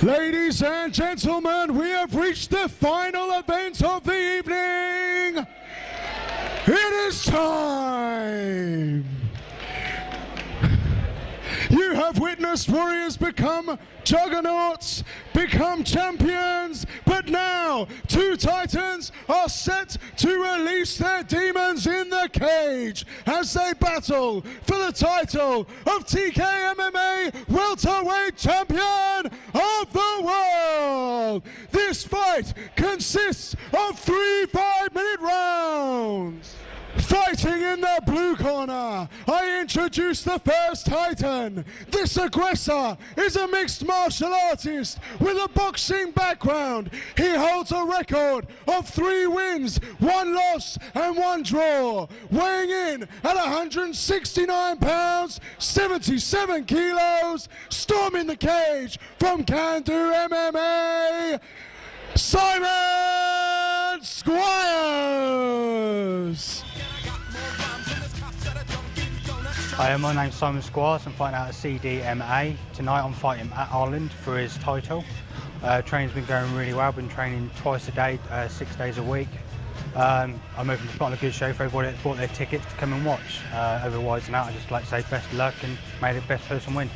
Ladies and gentlemen, we have reached the final event of the evening. It is time. You have witnessed warriors become juggernauts, become champions, but now two titans are set to release their demons in the cage as they battle for the title of TKMMA welterweight champion of the world. This fight consists of 3 5-minute rounds. Fighting in the blue corner, I introduce the first titan. This aggressor is a mixed martial artist with a boxing background. He holds a record of 3 wins, 1 loss and 1 draw. Weighing in at 169 pounds, 77 kilos, storming the cage from Can Do MMA, Simon Squires. Hi, my name's Simon Squires. I'm fighting out at TKMMA. Tonight I'm fighting at Holland for his title. Training's been going really well. I've been training twice a day, 6 days a week. I'm hoping to put on a good show for everybody that's bought their tickets to come and watch. Otherwise than that, I'd just like to say best of luck and may the best person win.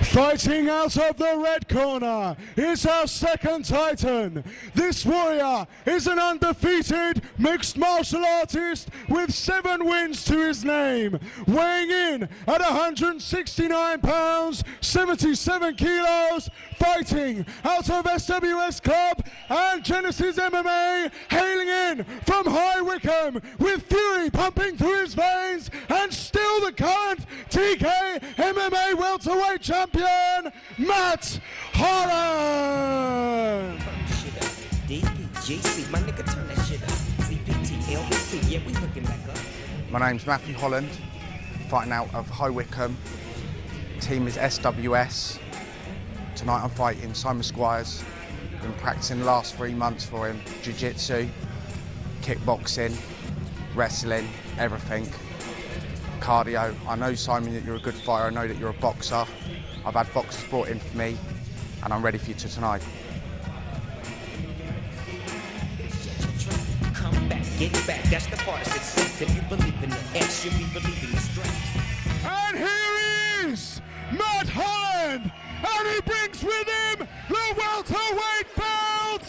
Fighting out of the red corner is our second titan. This warrior is an undefeated mixed martial artist with 7 wins to his name. Weighing in at 169 pounds, 77 kilos, fighting out of SWS Club and Genesis MMA, hailing in from High Wycombe with fury pumping through his veins and still the current TKMMA welterweight champion, Matt Holland. My name's Matthew Holland, fighting out of High Wycombe. Team is SWS. Tonight I'm fighting Simon Squires. Been practicing the last 3 months for him. Jiu-jitsu, kickboxing, wrestling, everything. Cardio. I know, Simon, that you're a good fighter. I know that you're a boxer. I've had boxers brought in for me, and I'm ready for you tonight. Come back, get back. That's the part of success. If you believe in the X, you'll be believing the strength. And here is Matt Holland, and he brings with him the welterweight belt.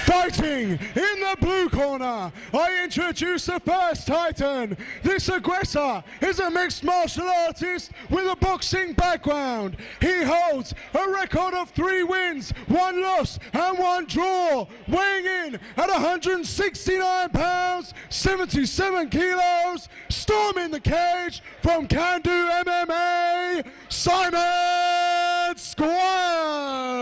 Fighting in the blue corner, I introduce the first titan. This aggressor is a mixed martial artist with a boxing background. He holds a record of 3 wins, 1 loss and 1 draw. Weighing in at 169 pounds, 77 kilos, storming the cage from Can Do MMA, Simon Squires.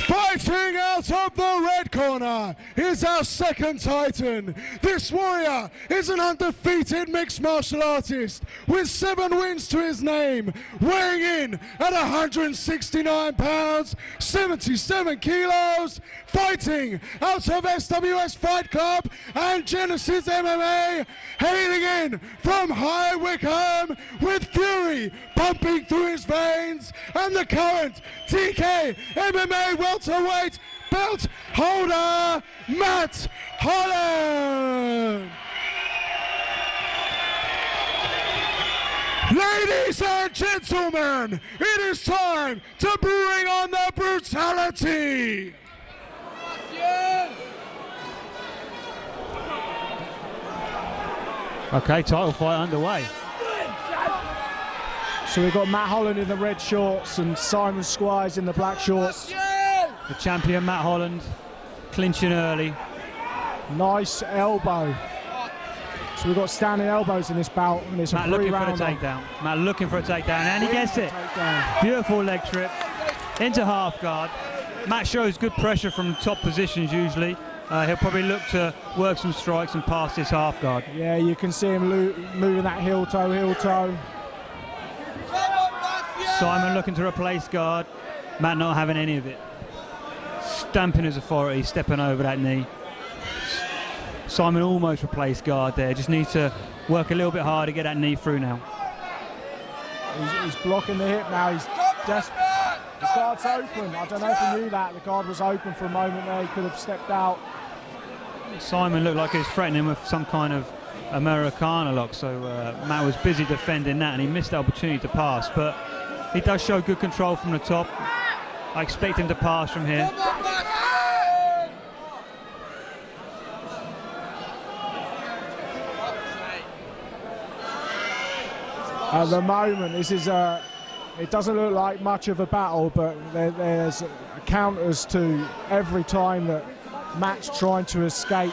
Fighting out of the red corner is our second titan. This warrior is an undefeated mixed martial artist with 7 wins to his name, weighing in at 169 pounds, 77 kilos, fighting out of SWS Fight Club and Genesis MMA, hailing in from High Wycombe with fury pumping through his veins and the current TKMMA welterweight belt holder, Matt Holland. Ladies and gentlemen, it is time to bring on the brutality. Okay, title fight underway. So we've got Matt Holland in the red shorts and Simon Squires in the black shorts. The champion Matt Holland clinching early. Nice elbow. So we've got standing elbows in this bout, and it's Matt a looking for a three-rounder. takedown. Matt looking for a takedown, and he gets it. Beautiful leg trip into half guard. Matt shows good pressure from top positions usually. He'll probably look to work some strikes and pass this half guard. Yeah, you can see him moving that heel toe, heel toe. Simon looking to replace guard. Matt not having any of it. Stamping his authority, stepping over that knee. Simon almost replaced guard there, just needs to work a little bit harder, get that knee through now. He's blocking the hip now. He's just, the guard's open. I don't know if he knew that. The guard was open for a moment there. He could have stepped out. Simon looked like he was threatening him with some kind of Americana lock, so Matt was busy defending that and he missed the opportunity to pass, but he does show good control from the top. I expect him to pass from here. At the moment, this is it doesn't look like much of a battle, but there's counters to every time that Matt's trying to escape.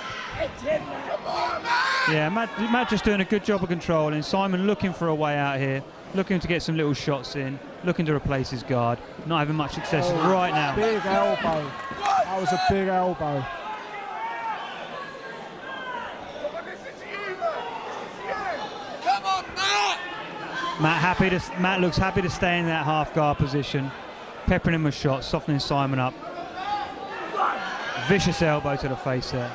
Yeah, Matt just doing a good job of controlling. Simon looking for a way out here, looking to get some little shots in, looking to replace his guard. Not having much success right now. Big elbow. That was a big elbow. Matt looks happy to stay in that half guard position, peppering him with shots, softening Simon up. Vicious elbow to the face there.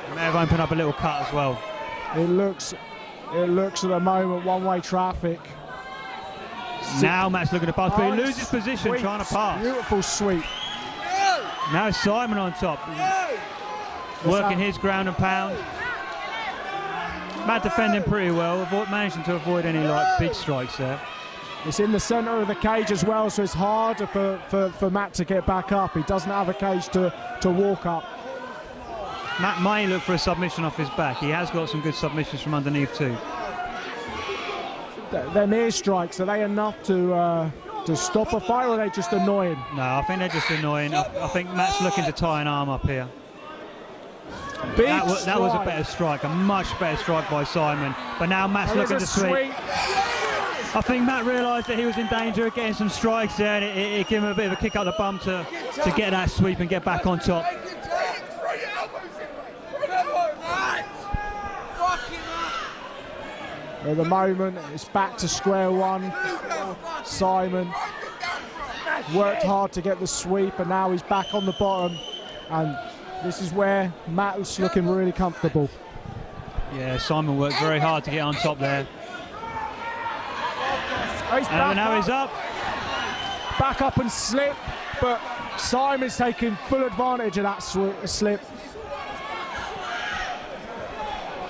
He may have opened up a little cut as well. It looks at the moment one-way traffic. Now Matt's looking to pass, but he loses position trying to pass. Beautiful sweep. Now it's Simon on top, working his ground and pound. Matt defending pretty well, managing to avoid any big strikes there. It's in the centre of the cage as well, so it's harder for Matt to get back up. He doesn't have a cage to walk up. Matt may look for a submission off his back. He has got some good submissions from underneath too. They're near strikes. Are they enough to stop a fight, or are they just annoying? No, I think they're just annoying. I think Matt's looking to tie an arm up here. That was a better strike, a much better strike by Simon. But now Matt's looking to sweep. I think Matt realised that he was in danger of getting some strikes there, and it gave him a bit of a kick up the bum to get that sweep and get back on top. At the moment, it's back to square one. Simon worked hard to get the sweep, and now he's back on the bottom. And this is where Matt's looking really comfortable. Yeah, Simon worked very hard to get on top there. And now he's up. Back up and slip, but Simon's taking full advantage of that slip.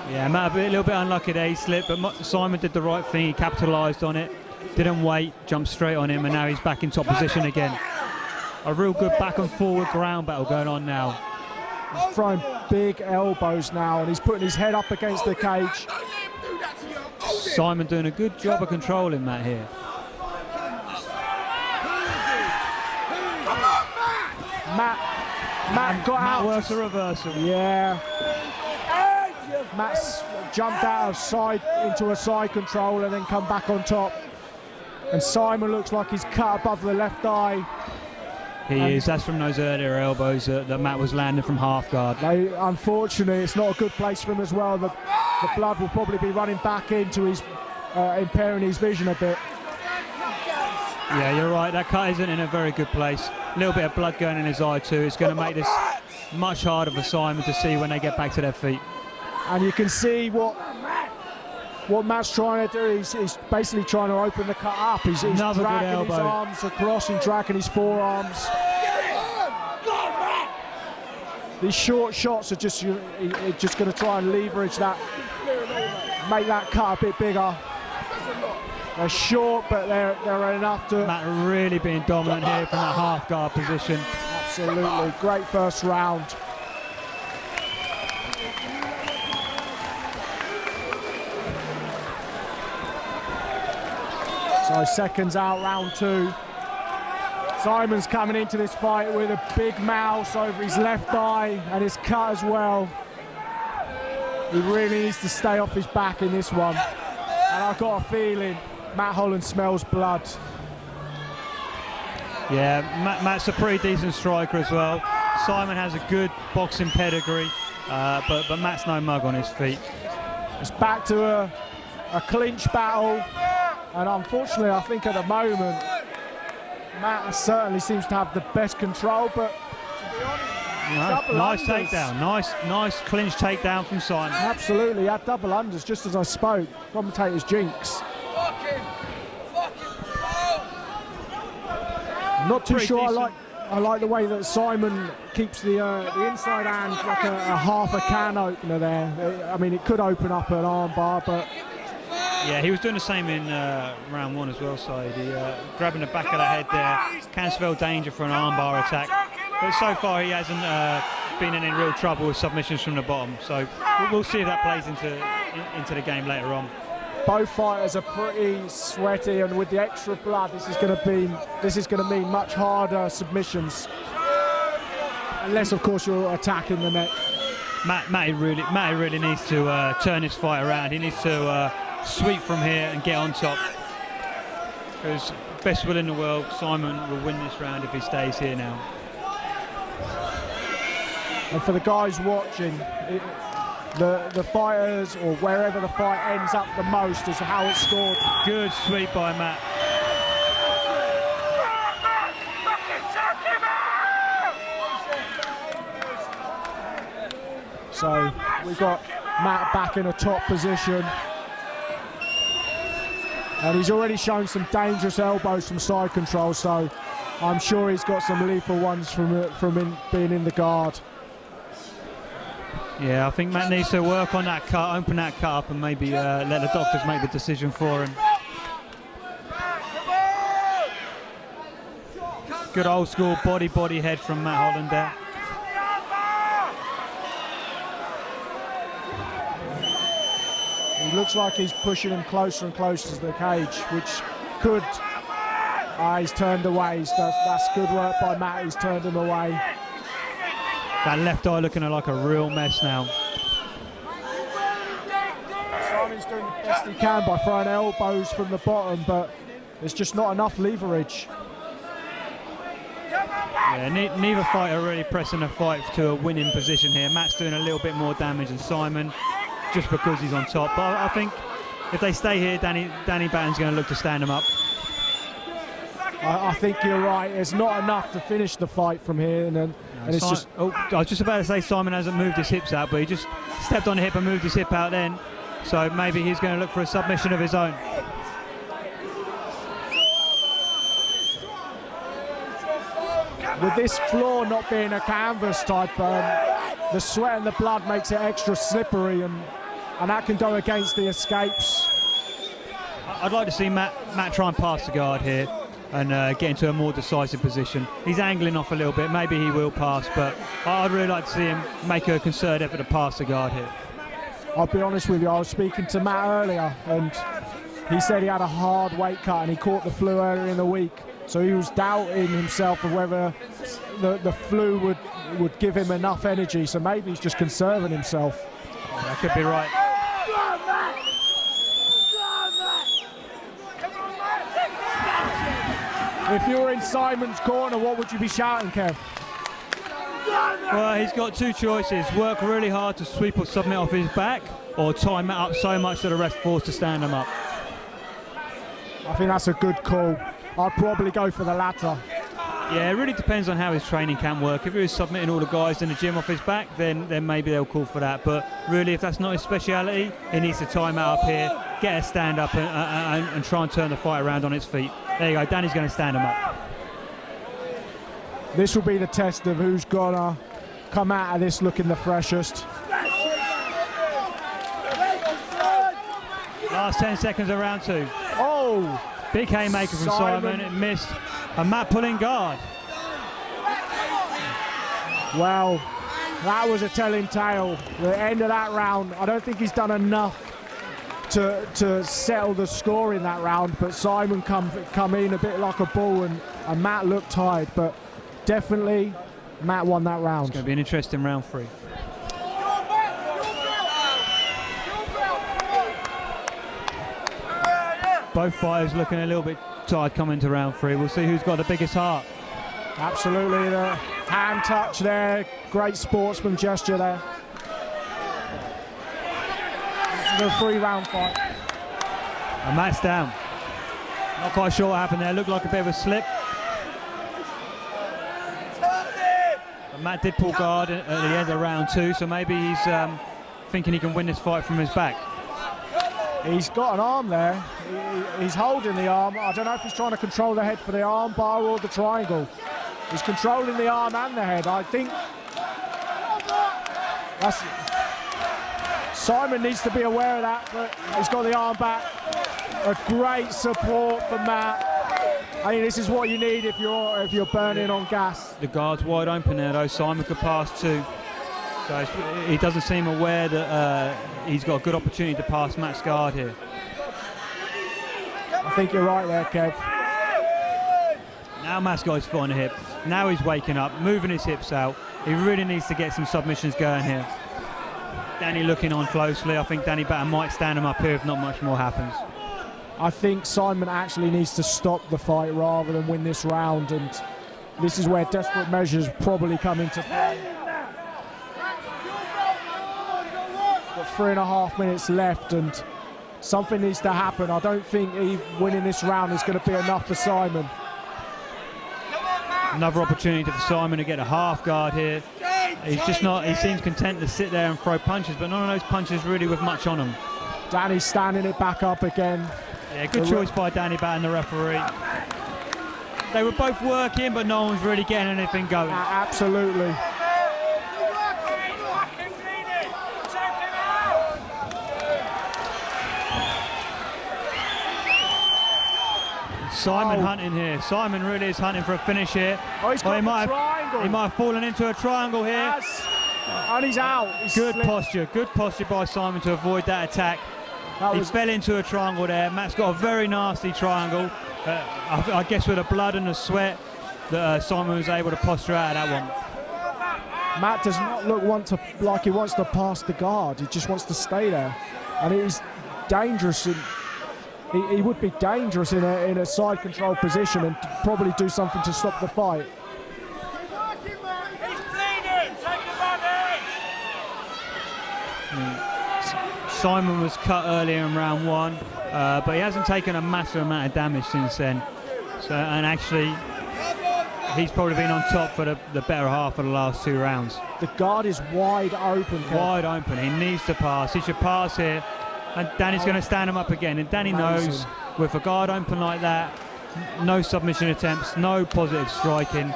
Yeah, Matt a little bit unlucky there, he slipped, but Simon did the right thing, he capitalised on it, didn't wait, jumped straight on him, and now he's back in top position again. A real good back and forward ground battle going on now. He's throwing big elbows now, and he's putting his head up against the cage. Simon doing a good job of controlling Matt here. Matt got out. Matt works a reversal. Yeah. Matt's jumped out of side into a side control and then come back on top. And Simon looks like he's cut above the left eye. He is. That's from those earlier elbows that Matt was landing from half guard. Unfortunately, it's not a good place for him as well. The blood will probably be running back into his, impairing his vision a bit. Yeah, you're right. That cut isn't in a very good place. A little bit of blood going in his eye too. It's going to make this much harder for Simon to see when they get back to their feet. And you can see what Matt's trying to do. He's basically trying to open the cut up. He's dragging his arms across and dragging his forearms. These short shots are just going to try and leverage that, make that cut a bit bigger. They're short, but they're enough to... Matt really being dominant here from that half guard position. Absolutely, great first round. So seconds out, round two. Simon's coming into this fight with a big mouse over his left eye and his cut as well. He really needs to stay off his back in this one. And I've got a feeling Matt Holland smells blood. Yeah, Matt's a pretty decent striker as well. Simon has a good boxing pedigree, but Matt's no mug on his feet. It's back to a clinch battle. And unfortunately, I think at the moment, Matt certainly seems to have the best control, but to be honest, Nice takedown. Nice clinch takedown from Simon. Absolutely, had double unders just as I spoke. Commentator's jinx. Not too sure. I like the way that Simon keeps the inside hand like a half a can opener there. I mean, it could open up an armbar, but yeah, he was doing the same in round one as well. So he grabbing the back of the head there, can spell danger for an armbar attack. But so far he hasn't been in any real trouble with submissions from the bottom. So we'll see if that plays into the game later on. Both fighters are pretty sweaty, and with the extra blood, this is going to mean much harder submissions. Unless, of course, you're attacking the neck. Matty really needs to turn his fight around. He needs to sweep from here and get on top. Because best will in the world, Simon will win this round if he stays here now. And for the guys watching, the fighters, or wherever the fight ends up the most, is how it's scored. Good sweep by Matt. So we've got Matt back in a top position. And he's already shown some dangerous elbows from side control, so I'm sure he's got some lethal ones from being in the guard. Yeah, I think Matt needs to work on that cut, open that cut up, and maybe let the doctors make the decision for him. Good old school body head from Matt Holland there. He looks like he's pushing him closer and closer to the cage, which could... he's turned away. That's good work by Matt. He's turned him away. That left eye looking like a real mess now. Simon's doing the best he can by throwing elbows from the bottom, but there's just not enough leverage. Yeah, neither fighter really pressing a fight to a winning position here. Matt's doing a little bit more damage than Simon, just because he's on top. But I think if they stay here, Danny Batten's going to look to stand him up. I think you're right. It's not enough to finish the fight from here, and it's just... Oh, I was just about to say Simon hasn't moved his hips out, but he just stepped on the hip and moved his hip out then. So maybe he's going to look for a submission of his own. With this floor not being a canvas type, the sweat and the blood makes it extra slippery, and that can go against the escapes. I'd like to see Matt try and pass the guard here and get into a more decisive position. He's angling off a little bit, maybe he will pass, but I'd really like to see him make a concerted effort to pass the guard here. I'll be honest with you, I was speaking to Matt earlier, and he said he had a hard weight cut and he caught the flu earlier in the week, so he was doubting himself of whether the flu would give him enough energy, so maybe he's just conserving himself. That could be right. If you were in Simon's corner, what would you be shouting, Kev? Well, he's got two choices. Work really hard to sweep or submit off his back, or time it up so much that the ref forced to stand him up. I think that's a good call. I'd probably go for the latter. Yeah, it really depends on how his training camp work. If he was submitting all the guys in the gym off his back, then maybe they'll call for that. But really, if that's not his speciality, he needs to time out up here, get a stand up and try and turn the fight around on its feet. There you go, Danny's going to stand him up. This will be the test of who's going to come out of this looking the freshest. Last 10 seconds of round two. Oh! Big haymaker from Simon, it missed. And Matt pulling guard. Well, that was a telling tale. The end of that round, I don't think he's done enough to settle the score in that round, but Simon come in a bit like a bull, and Matt looked tired, but definitely Matt won that round. It's going to be an interesting round three. Both fighters looking a little bit tired coming to round three. We'll see who's got the biggest heart. Absolutely, the hand touch there, great sportsman gesture there. This is a 3-round fight. And Matt's down. Not quite sure what happened there. Looked like a bit of a slip. But Matt did pull guard at the end of round 2, so maybe he's thinking he can win this fight from his back. He's got an arm there. He's holding the arm. I don't know if he's trying to control the head for the arm bar or the triangle. He's controlling the arm and the head. I think Simon needs to be aware of that, but he's got the arm back. A great support from Matt. I think this is what you need if you're burning on gas. The guard's wide open there though. Simon could pass too. So he doesn't seem aware that he's got a good opportunity to pass Matt's guard here. I think you're right there, Kev. Now Matt's got his foot on the hip. Now he's waking up, moving his hips out. He really needs to get some submissions going here. Danny looking on closely. I think Danny Batten might stand him up here if not much more happens. I think Simon actually needs to stop the fight rather than win this round, and this is where desperate measures probably come into play. Got 3.5 minutes left and something needs to happen. I don't think winning this round is going to be enough for Simon. Another opportunity for Simon to get a half guard here. He's just not, he seems content to sit there and throw punches, but none of those punches really with much on them. Danny's standing it back up again. Yeah, good choice by Danny Batten, the referee. They were both working, but no one's really getting anything going. Absolutely. Simon hunting here. Simon really is hunting for a finish here. Oh, he's got he might triangle. He might have fallen into a triangle here. Yes. And he's out. Good posture by Simon to avoid that attack. He fell into a triangle there. Matt's got a very nasty triangle. I guess with the blood and the sweat that Simon was able to posture out of that one. Matt does not look like he wants to pass the guard. He just wants to stay there. And he's dangerous. He would be dangerous in a side control position and probably do something to stop the fight. Simon was cut earlier in round 1, but he hasn't taken a massive amount of damage since then. So, and actually, he's probably been on top for the better half of the last 2 rounds. The guard is wide open, Kev. Wide open. He needs to pass. He should pass here. And Danny's going to stand him up again. And Danny knows with a guard open like that, no submission attempts, no positive striking.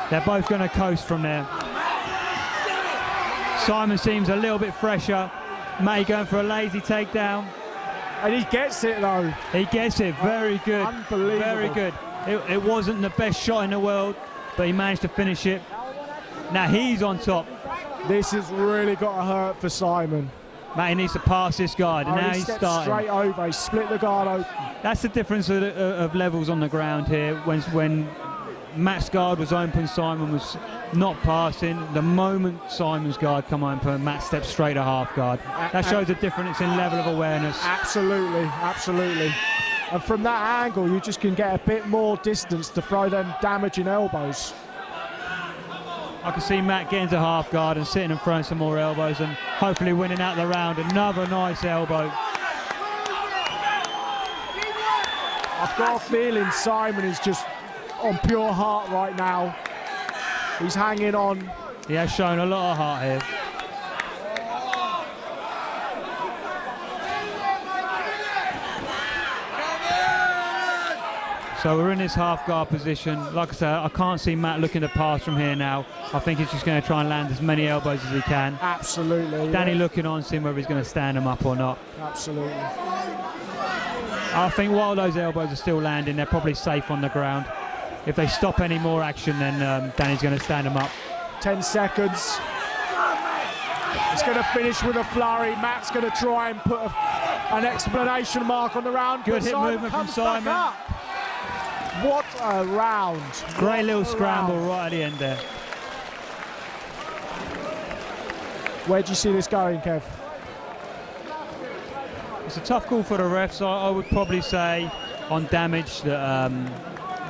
They're both going to coast from there. Simon seems a little bit fresher. Matty going for a lazy takedown. And he gets it though. He gets it. Very good. Unbelievable. Very good. It wasn't the best shot in the world, but he managed to finish it. Now he's on top. This has really got to hurt for Simon. Matty needs to pass this guard, and now he's starting. Straight over, he split the guard open. That's the difference of levels on the ground here. When Matt's guard was open, Simon was not passing. The moment Simon's guard come open, Matt stepped straight to half guard. That shows a difference in level of awareness. Absolutely, absolutely. And from that angle, you just can get a bit more distance to throw them damaging elbows. I can see Matt getting to half guard and sitting and throwing some more elbows and hopefully winning out the round. Another nice elbow. I've got a feeling Simon is just on pure heart right now. He's hanging on. He has shown a lot of heart here. So we're in this half guard position. Like I said, I can't see Matt looking to pass from here now. I think he's just going to try and land as many elbows as he can. Absolutely. Danny looking on, seeing whether he's going to stand him up or not. Absolutely. I think while those elbows are still landing, they're probably safe on the ground. If they stop any more action, then Danny's going to stand him up. 10 seconds. It's going to finish with a flurry. Matt's going to try and put an exclamation mark on the round. Good hip movement from Simon. What a round. Great little scramble right at the end there. Where do you see this going, Kev? It's a tough call for the refs. I would probably say on damage that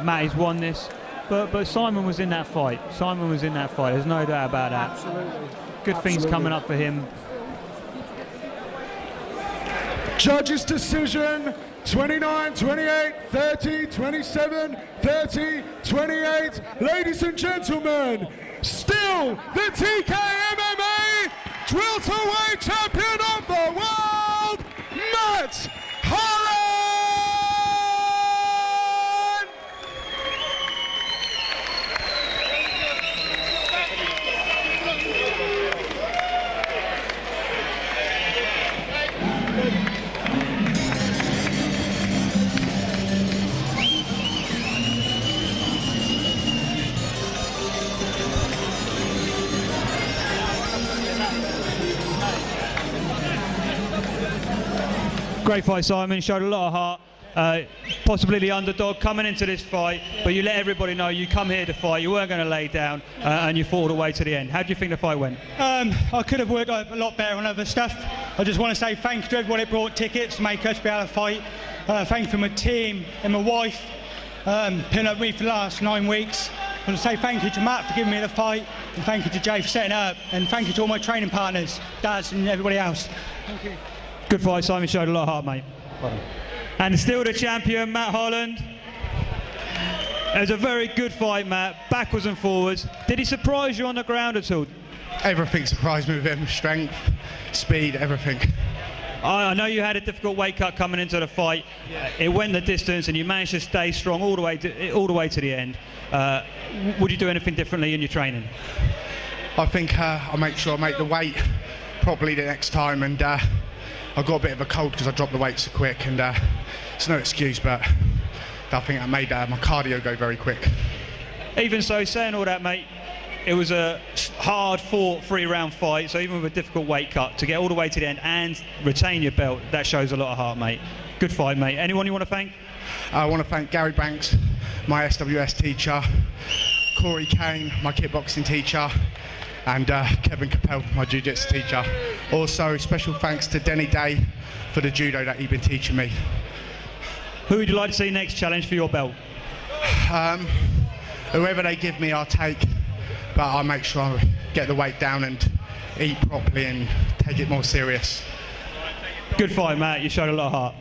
Matty's won this. But Simon was in that fight. Simon was in that fight. There's no doubt about that. Absolutely. Good things coming up for him. Judges' decision, 29-28, 30-27, 30-28. Ladies and gentlemen, still the TKMMA welterweight champion of the world, Matt Holland! Great fight, Simon. Showed a lot of heart. Possibly the underdog coming into this fight, but you let everybody know you come here to fight. You weren't going to lay down, and you fought all the way to the end. How do you think the fight went? I could have worked a lot better on other stuff. I just want to say thank you to everyone that brought tickets to make us be able to fight. Thank you to my team and my wife, putting up with me for the last 9 weeks. I want to say thank you to Matt for giving me the fight, and thank you to Jay for setting it up, and thank you to all my training partners, Daz and everybody else. Thank you. Good fight, Simon. Showed a lot of heart, mate. And still the champion, Matt Holland. It was a very good fight, Matt. Backwards and forwards. Did he surprise you on the ground at all? Everything surprised me with him. Strength, speed, everything. I know you had a difficult weight cut coming into the fight. It went the distance, and you managed to stay strong all the way to the end. Would you do anything differently in your training? I think I'll make sure I make the weight properly the next time, and I got a bit of a cold because I dropped the weight so quick, and it's no excuse, but I think I made my cardio go very quick. Even so, saying all that, mate, it was a hard-fought 3-round fight, so even with a difficult weight cut, to get all the way to the end and retain your belt, that shows a lot of heart, mate. Good fight, mate. Anyone you want to thank? I want to thank Gary Banks, my SWS teacher, Corey Kane, my kickboxing teacher, and Kevin Capel, my jiu-jitsu teacher. Also, special thanks to Denny Day for the judo that he's been teaching me. Who would you like to see next challenge for your belt? Whoever they give me, I'll take, but I'll make sure I get the weight down and eat properly and take it more serious. Good fight, Matt. You showed a lot of heart.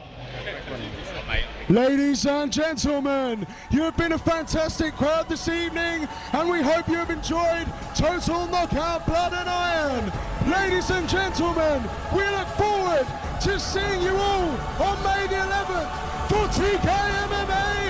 Ladies and gentlemen, you have been a fantastic crowd this evening, and we hope you have enjoyed Total Knockout Blood and Iron. Ladies and gentlemen, we look forward to seeing you all on May the 11th for TKMMA